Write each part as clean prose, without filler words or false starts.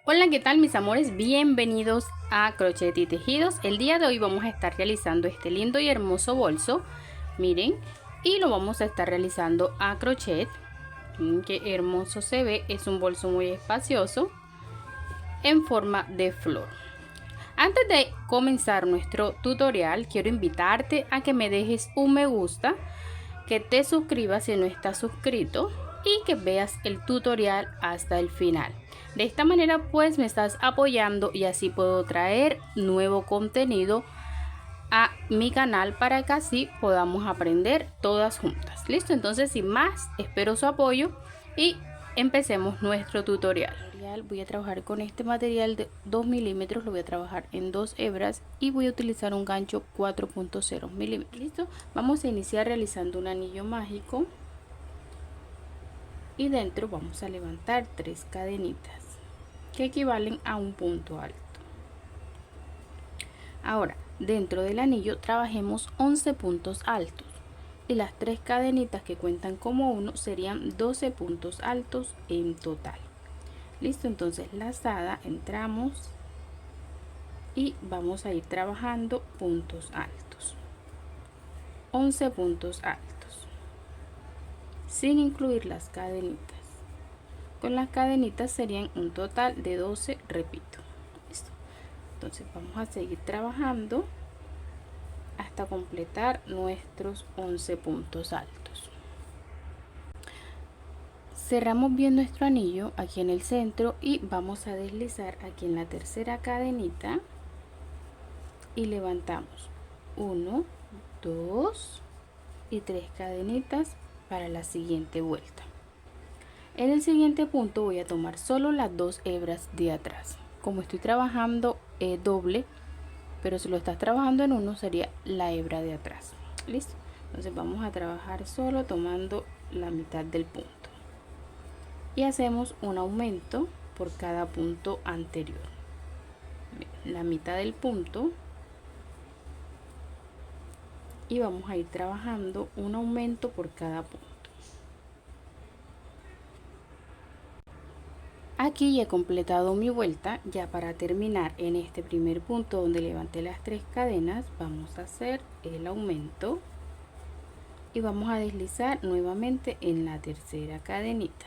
Hola, ¿qué tal mis amores? Bienvenidos a Crochet y Tejidos. El día de hoy vamos a estar realizando este lindo y hermoso bolso, miren, y lo vamos a estar realizando a crochet. Miren qué hermoso se ve, es un bolso muy espacioso en forma de flor. Antes de comenzar nuestro tutorial, quiero invitarte a que me dejes un me gusta, que te suscribas si no estás suscrito y que veas el tutorial hasta el final. De esta manera pues me estás apoyando y así puedo traer nuevo contenido a mi canal para que así podamos aprender todas juntas. Listo, entonces sin más espero su apoyo y empecemos nuestro tutorial. Voy a trabajar con este material de 2 milímetros, lo voy a trabajar en 2 hebras y voy a utilizar un gancho 4.0 milímetros. Listo, vamos a iniciar realizando un anillo mágico y dentro vamos a levantar 3 cadenitas que equivalen a un punto alto. Ahora dentro del anillo trabajemos 11 puntos altos y las 3 cadenitas que cuentan como 1 serían 12 puntos altos en total. Listo, entonces lazada entramos y vamos a ir trabajando puntos altos, 11 puntos altos sin incluir las cadenitas. Con las cadenitas serían un total de 12, repito. Listo, entonces vamos a seguir trabajando hasta completar nuestros 11 puntos altos. Cerramos bien nuestro anillo aquí en el centro y vamos a deslizar aquí en la tercera cadenita y levantamos 1, 2 y 3 cadenitas para la siguiente vuelta. En el siguiente punto voy a tomar solo las 2 hebras de atrás. Como estoy trabajando doble, pero si lo estás trabajando en uno sería la hebra de atrás. Listo, entonces vamos a trabajar solo tomando la mitad del punto y hacemos un aumento por cada punto anterior. La mitad del punto y vamos a ir trabajando un aumento por cada punto. Aquí ya he completado mi vuelta. Ya para terminar en este primer punto donde levanté las 3 cadenas, vamos a hacer el aumento y vamos a deslizar nuevamente en la tercera cadenita.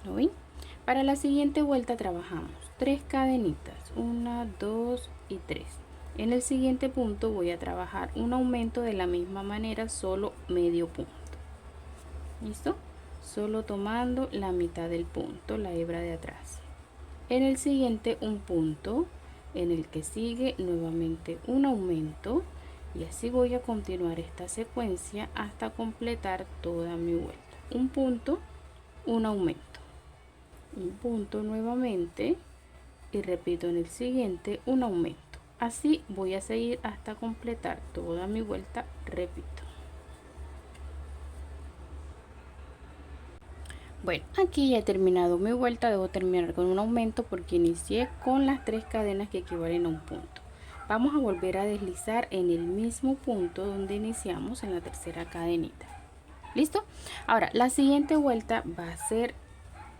¿Lo ven? Para la siguiente vuelta trabajamos 3 cadenitas, 1, 2 y 3. En el siguiente punto voy a trabajar un aumento de la misma manera, solo medio punto. ¿Listo? Solo tomando la mitad del punto, la hebra de atrás. En el siguiente un punto, en el que sigue nuevamente un aumento y así voy a continuar esta secuencia hasta completar toda mi vuelta. Un punto, un aumento, un punto nuevamente y repito en el siguiente un aumento. Así voy a seguir hasta completar toda mi vuelta, repito. Bueno, aquí ya he terminado mi vuelta. Debo terminar con un aumento porque inicié con las 3 cadenas que equivalen a un punto. Vamos a volver a deslizar en el mismo punto donde iniciamos, en la tercera cadenita. ¿Listo? Ahora la siguiente vuelta va a ser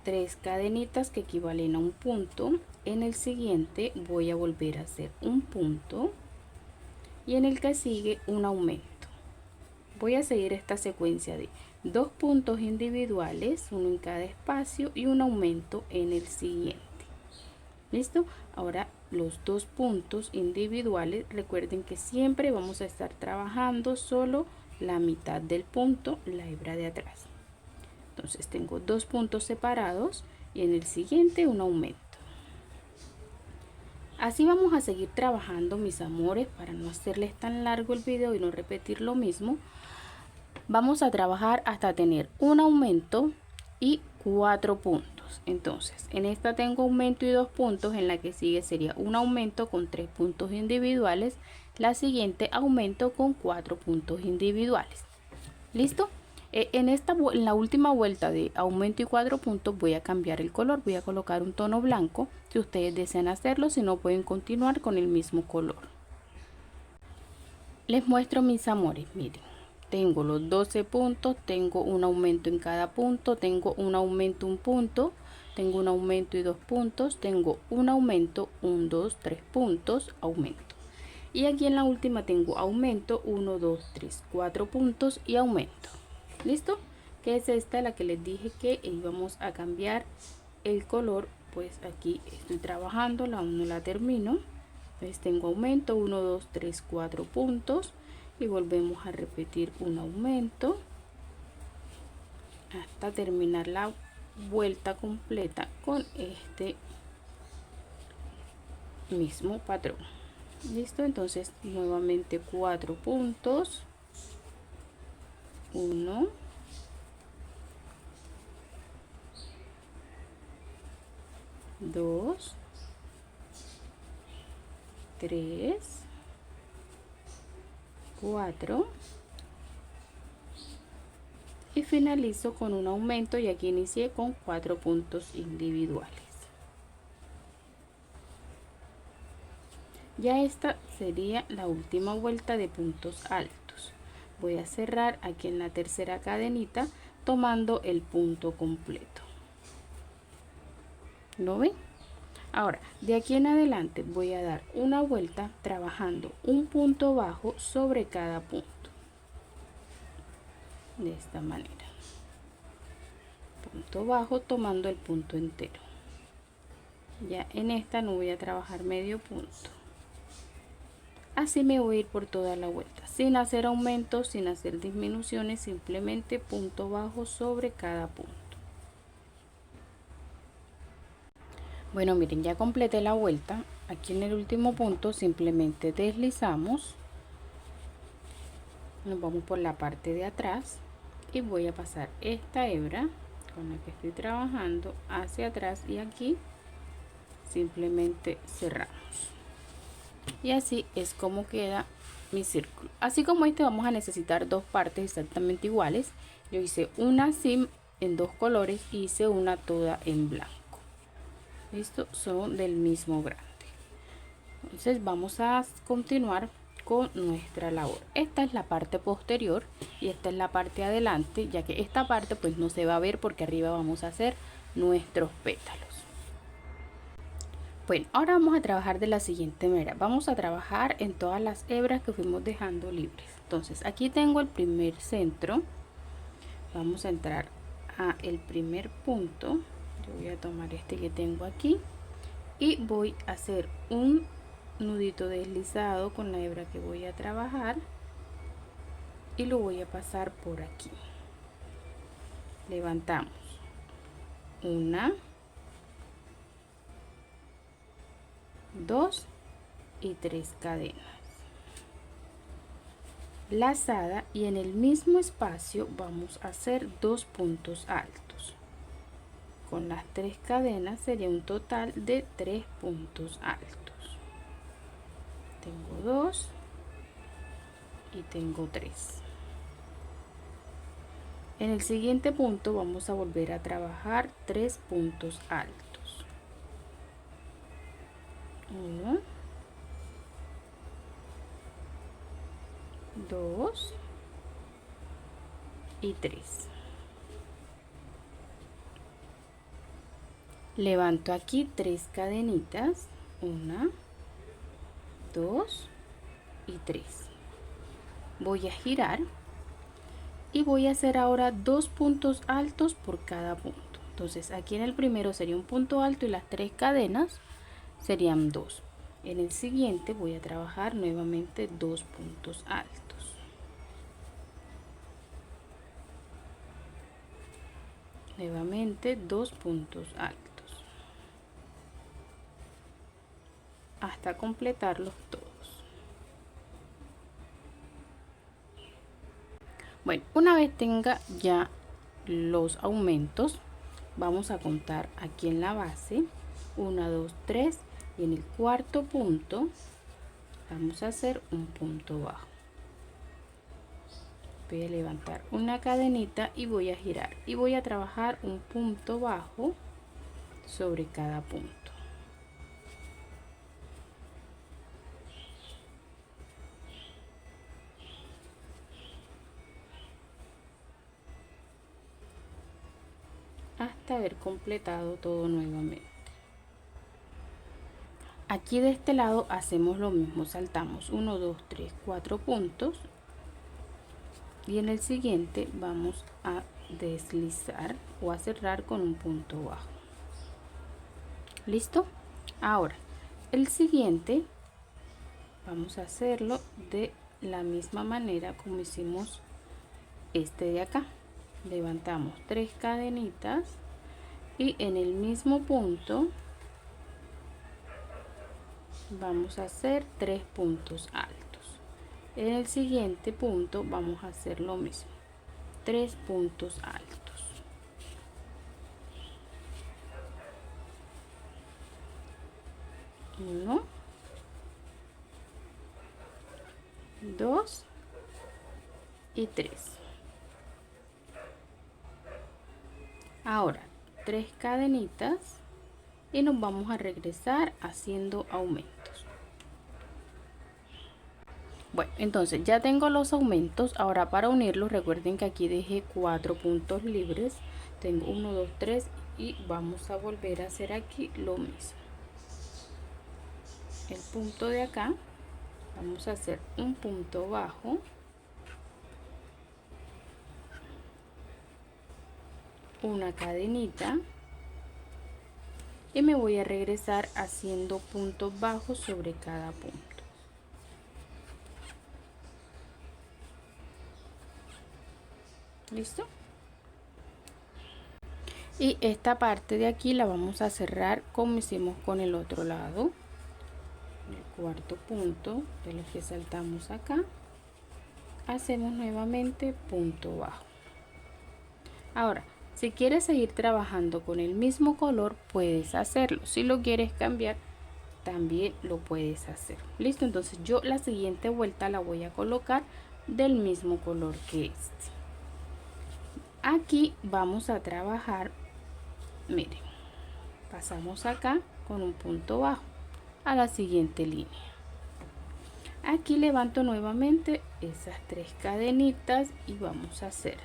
3 cadenitas que equivalen a un punto. En el siguiente voy a volver a hacer un punto y en el que sigue un aumento. Voy a seguir esta secuencia de 2 puntos individuales, uno en cada espacio y un aumento en el siguiente. ¿Listo? Ahora los 2 puntos individuales, recuerden que siempre vamos a estar trabajando solo la mitad del punto, la hebra de atrás. Entonces tengo 2 puntos separados y en el siguiente un aumento. Así vamos a seguir trabajando, mis amores, para no hacerles tan largo el video y no repetir lo mismo. Vamos a trabajar hasta tener un aumento y 4 puntos. Entonces en esta tengo aumento y 2 puntos, en la que sigue sería un aumento con 3 puntos individuales, la siguiente aumento con 4 puntos individuales. ¿Listo? En la última vuelta de aumento y 4 puntos voy a cambiar el color, voy a colocar un tono blanco si ustedes desean hacerlo, si no pueden continuar con el mismo color. Les muestro, mis amores, miren, tengo los 12 puntos, tengo un aumento en cada punto, tengo un aumento, un punto, tengo un aumento y 2 puntos, tengo un aumento, 1, 2, 3 puntos, aumento. Y aquí en la última tengo aumento, 1, 2, 3, 4 puntos y aumento. ¿Listo? Que es esta la que les dije que íbamos a cambiar el color. Pues aquí estoy trabajando, aún no la termino. Pues tengo aumento, 1, 2, 3, 4 puntos. Y volvemos a repetir un aumento hasta terminar la vuelta completa con este mismo patrón. Listo, entonces nuevamente 4 puntos, 1, 2, 3, 4 y finalizo con un aumento, y aquí inicié con 4 puntos individuales. Ya esta sería la última vuelta de puntos altos. Voy a cerrar aquí en la tercera cadenita tomando el punto completo. ¿Lo ven? Ahora, de aquí en adelante voy a dar una vuelta trabajando un punto bajo sobre cada punto. De esta manera. Punto bajo tomando el punto entero. Ya en esta no voy a trabajar medio punto. Así me voy a ir por toda la vuelta, sin hacer aumentos, sin hacer disminuciones, simplemente punto bajo sobre cada punto. Bueno, miren, ya completé la vuelta. Aquí en el último punto simplemente deslizamos, nos vamos por la parte de atrás y voy a pasar esta hebra con la que estoy trabajando hacia atrás, y aquí simplemente cerramos. Y así es como queda mi círculo. Así como este vamos a necesitar dos partes exactamente iguales. Yo hice una así en dos colores y hice una toda en blanco. Listo, son del mismo grande. Entonces vamos a continuar con nuestra labor. Esta es la parte posterior y esta es la parte adelante, ya que esta parte pues no se va a ver porque arriba vamos a hacer nuestros pétalos. Bueno, ahora vamos a trabajar de la siguiente manera. Vamos a trabajar en todas las hebras que fuimos dejando libres. Entonces aquí tengo el primer centro. Vamos a entrar a el primer punto. Yo voy a tomar este que tengo aquí y voy a hacer un nudito deslizado con la hebra que voy a trabajar y lo voy a pasar por aquí. Levantamos una, 2 y 3 cadenas, lazada, y en el mismo espacio vamos a hacer 2 puntos altos. Con las 3 cadenas sería un total de 3 puntos altos. Tengo 2 y tengo 3. En el siguiente punto vamos a volver a trabajar 3 puntos altos. 1, 2 y 3. Levanto aquí 3 cadenitas, 1, 2 y 3. Voy a girar y voy a hacer ahora 2 puntos altos por cada punto. Entonces aquí en el primero sería un punto alto y las 3 cadenas serían 2. En el siguiente voy a trabajar nuevamente 2 puntos altos. Nuevamente 2 puntos altos. Hasta completarlos todos. Bueno, una vez tenga ya los aumentos, vamos a contar aquí en la base 1, 2, 3, y en el cuarto punto vamos a hacer un punto bajo. Voy a levantar una cadenita y voy a girar y voy a trabajar un punto bajo sobre cada punto. Hasta haber completado todo nuevamente. Aquí de este lado hacemos lo mismo, saltamos 1, 2, 3, 4 puntos y en el siguiente vamos a deslizar o a cerrar con un punto bajo. ¿Listo? Ahora el siguiente vamos a hacerlo de la misma manera como hicimos este de acá. Levantamos 3 cadenitas y en el mismo punto vamos a hacer 3 puntos altos. En el siguiente punto vamos a hacer lo mismo, 3 puntos altos. 1, 2 y 3. Ahora 3 cadenitas y nos vamos a regresar haciendo aumentos. Bueno, entonces ya tengo los aumentos. Ahora para unirlos, recuerden que aquí dejé 4 puntos libres. Tengo 1, 2, 3 y vamos a volver a hacer aquí lo mismo. El punto de acá, vamos a hacer un punto bajo, una cadenita y me voy a regresar haciendo puntos bajos sobre cada punto. ¿Listo? Y esta parte de aquí la vamos a cerrar como hicimos con el otro lado. El cuarto punto de los que saltamos acá, hacemos nuevamente punto bajo. Ahora, si quieres seguir trabajando con el mismo color, puedes hacerlo. Si lo quieres cambiar, también lo puedes hacer. Listo, entonces yo la siguiente vuelta la voy a colocar del mismo color que este. Aquí vamos a trabajar, miren, pasamos acá con un punto bajo a la siguiente línea. Aquí levanto nuevamente esas 3 cadenitas y vamos a hacer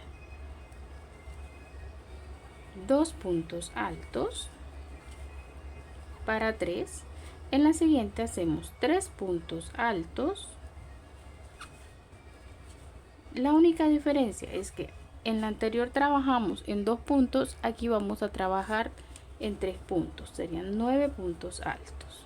2 puntos altos para 3. En la siguiente hacemos 3 puntos altos. La única diferencia es que en la anterior trabajamos en 2 puntos, aquí vamos a trabajar en 3 puntos, serían 9 puntos altos.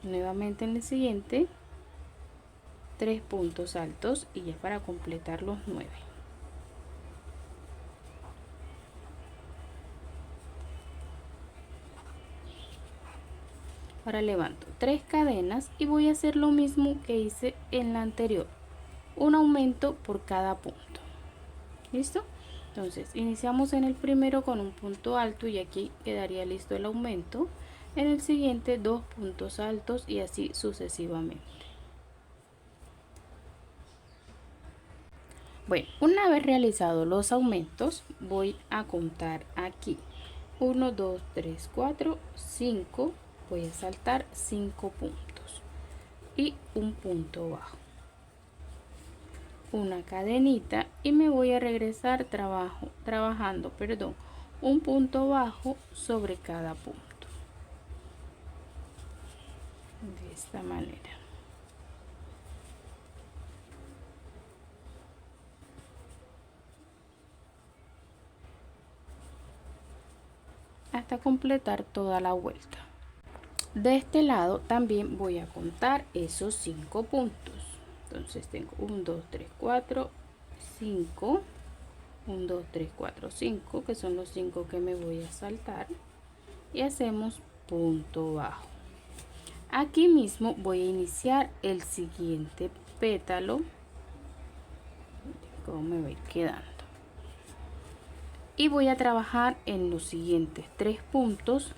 Nuevamente en el siguiente 3 puntos altos y ya para completar los 9. Ahora levanto 3 cadenas y voy a hacer lo mismo que hice en la anterior, un aumento por cada punto. ¿Listo? Entonces iniciamos en el primero con un punto alto y aquí quedaría listo el aumento. En el siguiente 2 puntos altos y así sucesivamente. Bueno, una vez realizados los aumentos, voy a contar aquí 1, 2, 3, 4, 5. Voy a saltar 5 puntos y un punto bajo, una cadenita y me voy a regresar trabajando un punto bajo sobre cada punto, de esta manera. Hasta completar toda la vuelta. De este lado también voy a contar esos 5 puntos. Entonces tengo 1, 2, 3, 4, 5. 1, 2, 3, 4, 5, que son los 5 que me voy a saltar. Y hacemos punto bajo. Aquí mismo voy a iniciar el siguiente pétalo. Cómo me va a ir quedando. Y voy a trabajar en los siguientes 3 puntos.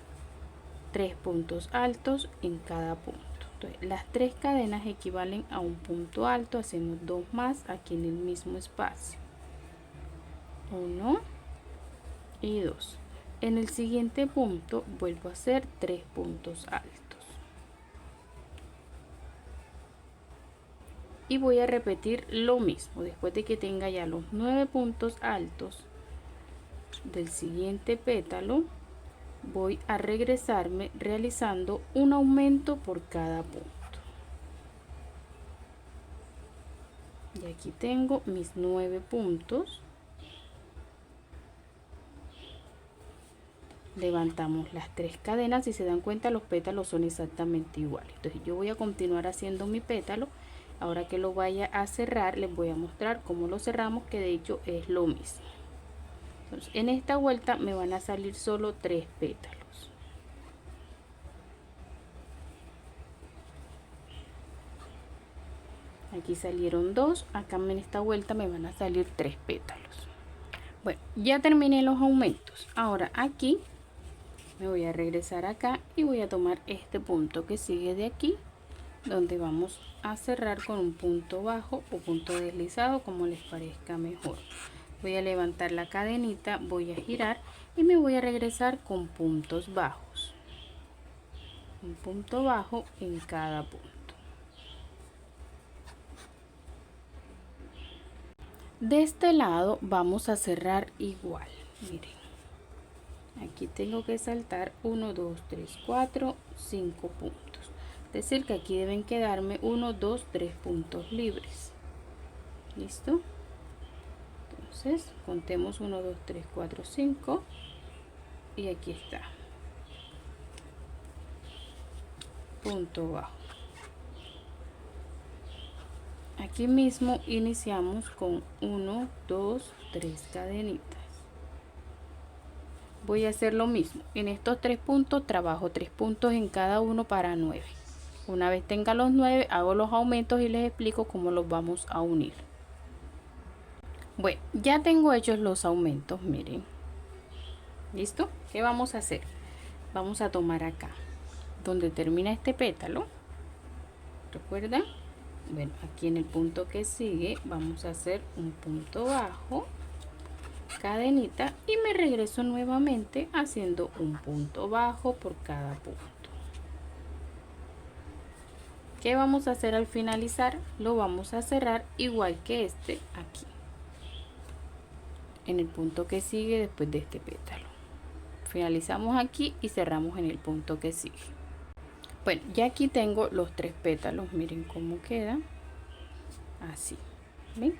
3 puntos altos en cada punto. Entonces, las 3 cadenas equivalen a un punto alto. Hacemos 2 más aquí en el mismo espacio. 1 y 2. En el siguiente punto vuelvo a hacer 3 puntos altos. y voy a repetir lo mismo. Después de que tenga ya los 9 puntos altos del siguiente pétalo, voy a regresarme realizando un aumento por cada punto. Y aquí tengo mis 9 puntos. Levantamos las 3 cadenas. Si se dan cuenta, los pétalos son exactamente iguales. Entonces yo voy a continuar haciendo mi pétalo. Ahora que lo vaya a cerrar, les voy a mostrar cómo lo cerramos, que de hecho es lo mismo. Entonces, en esta vuelta me van a salir solo 3 pétalos. Aquí salieron 2, acá en esta vuelta me van a salir 3 pétalos. Bueno, ya terminé los aumentos. Ahora aquí me voy a regresar acá y voy a tomar este punto que sigue de aquí, donde vamos a cerrar con un punto bajo o punto deslizado, como les parezca mejor. Voy a levantar la cadenita, voy a girar y me voy a regresar con puntos bajos. Un punto bajo en cada punto. De este lado vamos a cerrar igual. Miren, aquí tengo que saltar 1, 2, 3, 4, 5 puntos. Es decir, que aquí deben quedarme 1, 2, 3 puntos libres. ¿Listo? Entonces, contemos 1, 2, 3, 4, 5. Y aquí está. Punto bajo. Aquí mismo iniciamos con 1, 2, 3 cadenitas. Voy a hacer lo mismo. En estos 3 puntos trabajo 3 puntos en cada uno para 9. Una vez tenga los 9, hago los aumentos y les explico cómo los vamos a unir. Bueno, ya tengo hechos los aumentos, miren. ¿Listo? ¿Qué vamos a hacer? Vamos a tomar acá, donde termina este pétalo. ¿Recuerdan? Bueno, aquí en el punto que sigue vamos a hacer un punto bajo, cadenita, y me regreso nuevamente haciendo un punto bajo por cada punto. ¿Qué vamos a hacer al finalizar? Lo vamos a cerrar igual que este aquí, en el punto que sigue después de este pétalo. Finalizamos aquí y cerramos en el punto que sigue. Bueno, ya aquí tengo los 3 pétalos, miren cómo queda, así, ¿ven?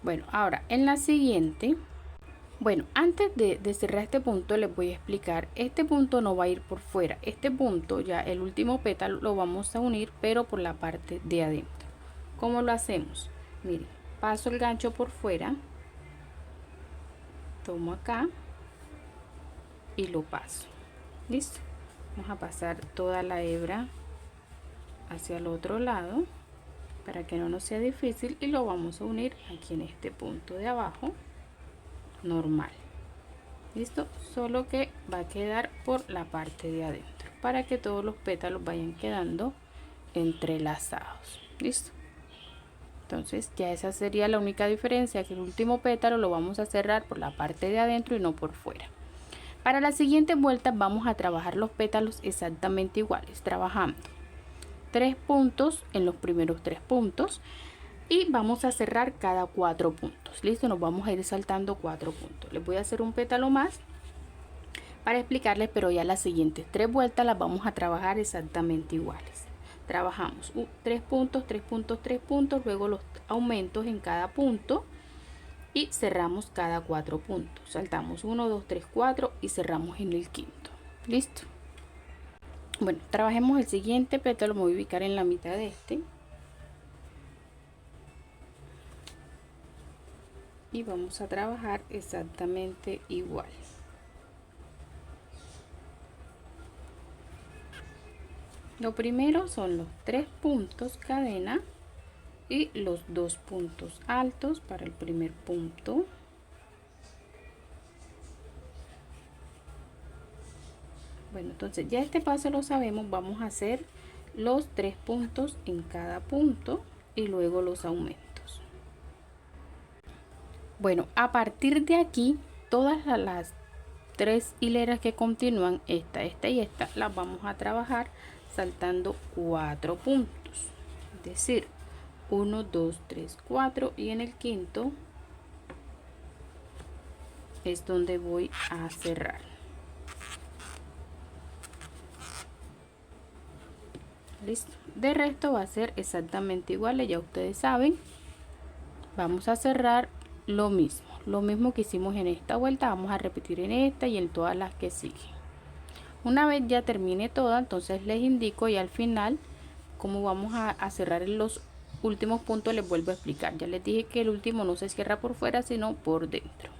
Bueno, ahora en la siguiente, bueno, antes de cerrar este punto les voy a explicar, este punto no va a ir por fuera, este punto ya el último pétalo lo vamos a unir pero por la parte de adentro. ¿Cómo lo hacemos? Miren, paso el gancho por fuera, tomo acá y lo paso, listo. Vamos a pasar toda la hebra hacia el otro lado para que no nos sea difícil y lo vamos a unir aquí en este punto de abajo normal. Listo, solo que va a quedar por la parte de adentro para que todos los pétalos vayan quedando entrelazados. Listo. Entonces ya esa sería la única diferencia, que el último pétalo lo vamos a cerrar por la parte de adentro y no por fuera. Para la siguiente vuelta vamos a trabajar los pétalos exactamente iguales, trabajando 3 puntos en los primeros 3 puntos y vamos a cerrar cada 4 puntos. Listo, nos vamos a ir saltando 4 puntos. Les voy a hacer un pétalo más para explicarles, pero ya las siguientes 3 vueltas las vamos a trabajar exactamente iguales. Trabajamos 3 puntos, 3 puntos, 3 puntos, luego los aumentos en cada punto y cerramos cada 4 puntos. Saltamos 1, 2, 3, 4 y cerramos en el quinto. Listo. Bueno, trabajemos el siguiente pétalo. Me voy a ubicar en la mitad de este y vamos a trabajar exactamente igual. Lo primero son los 3 puntos cadena y los 2 puntos altos para el primer punto. Bueno, entonces ya este paso lo sabemos. Vamos a hacer los 3 puntos en cada punto y luego los aumentos. Bueno, a partir de aquí todas las 3 hileras que continúan, esta y esta, las vamos a trabajar saltando 4 puntos. decir 1, 2, 3, 4 y en el quinto es donde voy a cerrar. Listo, de resto va a ser exactamente igual, ya ustedes saben. Vamos a cerrar lo mismo que hicimos en esta vuelta, vamos a repetir en esta y en todas las que siguen. Una vez ya termine toda, entonces les indico y al final cómo vamos a cerrar en los últimos puntos. Les vuelvo a explicar, ya les dije que el último no se cierra por fuera sino por dentro.